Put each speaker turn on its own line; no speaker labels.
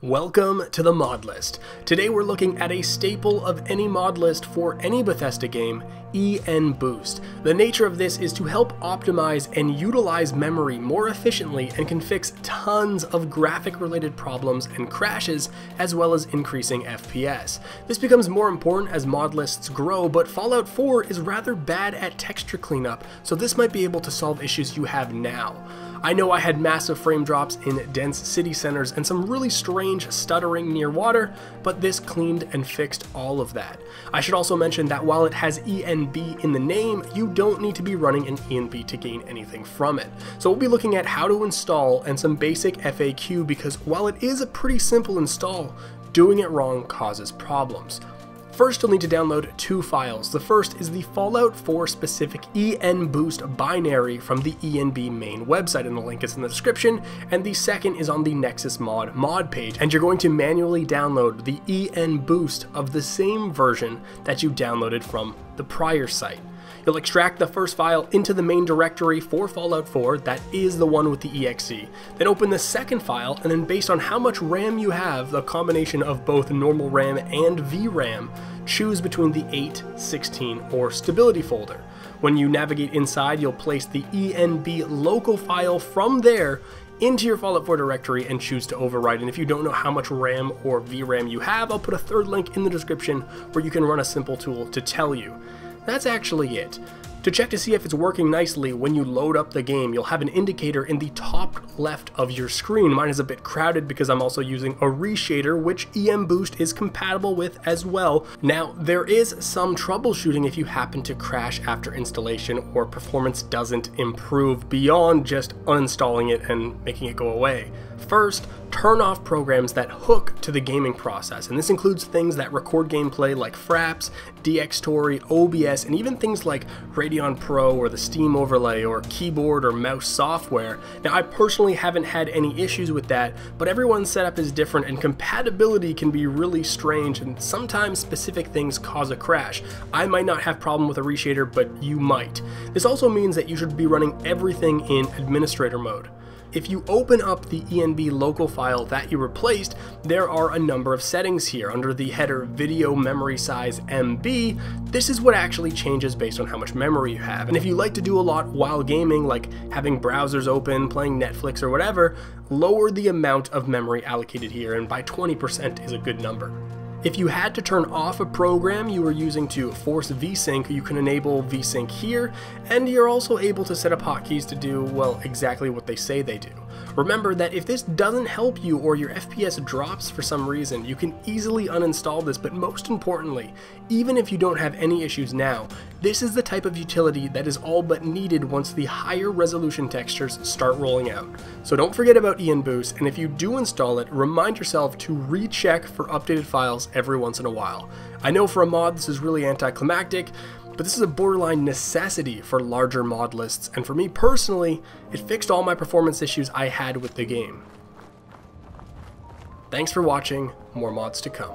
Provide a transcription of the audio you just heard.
Welcome to the mod list. Today we're looking at a staple of any mod list for any Bethesda game, ENBoost. The nature of this is to help optimize and utilize memory more efficiently and can fix tons of graphic related problems and crashes, as well as increasing FPS. This becomes more important as mod lists grow, but Fallout 4 is rather bad at texture cleanup, so this might be able to solve issues you have now. I know I had massive frame drops in dense city centers and some really strange stuttering near water, but this cleaned and fixed all of that. I should also mention that while it has ENB in the name, you don't need to be running an ENB to gain anything from it. So we'll be looking at how to install and some basic FAQ, because while it is a pretty simple install, doing it wrong causes problems. First, you'll need to download two files. The first is the Fallout 4 specific ENBoost binary from the ENB main website, and the link is in the description, and the second is on the Nexus mod page, and you're going to manually download the ENBoost of the same version that you downloaded from the prior site. You'll extract the first file into the main directory for Fallout 4, that is the one with the exe. Then open the second file, and then based on how much RAM you have, the combination of both normal RAM and VRAM, choose between the 8, 16, or stability folder. When you navigate inside, you'll place the ENB local file from there into your Fallout 4 directory and choose to overwrite. And if you don't know how much RAM or VRAM you have, I'll put a third link in the description where you can run a simple tool to tell you. That's actually it. To check to see if it's working nicely, when you load up the game, you'll have an indicator in the top left of your screen. Mine is a bit crowded because I'm also using a reshader, which ENBoost is compatible with as well. Now, there is some troubleshooting if you happen to crash after installation or performance doesn't improve beyond just uninstalling it and making it go away. First, turn off programs that hook to the gaming process, and this includes things that record gameplay like Fraps, DxTory, OBS, and even things like Radeon Pro or the Steam overlay or keyboard or mouse software. Now, I personally haven't had any issues with that, but everyone's setup is different and compatibility can be really strange, and sometimes specific things cause a crash. I might not have problem with a reshader, but you might. This also means that you should be running everything in administrator mode. If you open up the ENB local file that you replaced, there are a number of settings here. Under the header video memory size MB, this is what actually changes based on how much memory you have. And if you like to do a lot while gaming, like having browsers open, playing Netflix or whatever, lower the amount of memory allocated here, and by 20% is a good number. If you had to turn off a program you were using to force VSync, you can enable VSync here, and you're also able to set up hotkeys to do, well, exactly what they say they do. Remember that if this doesn't help you or your FPS drops for some reason, you can easily uninstall this, but most importantly, even if you don't have any issues now, this is the type of utility that is all but needed once the higher resolution textures start rolling out. So don't forget about ENBoost, and if you do install it, remind yourself to recheck for updated files every once in a while. I know for a mod this is really anticlimactic, but this is a borderline necessity for larger mod lists, and for me personally, it fixed all my performance issues I had with the game. Thanks for watching, more mods to come.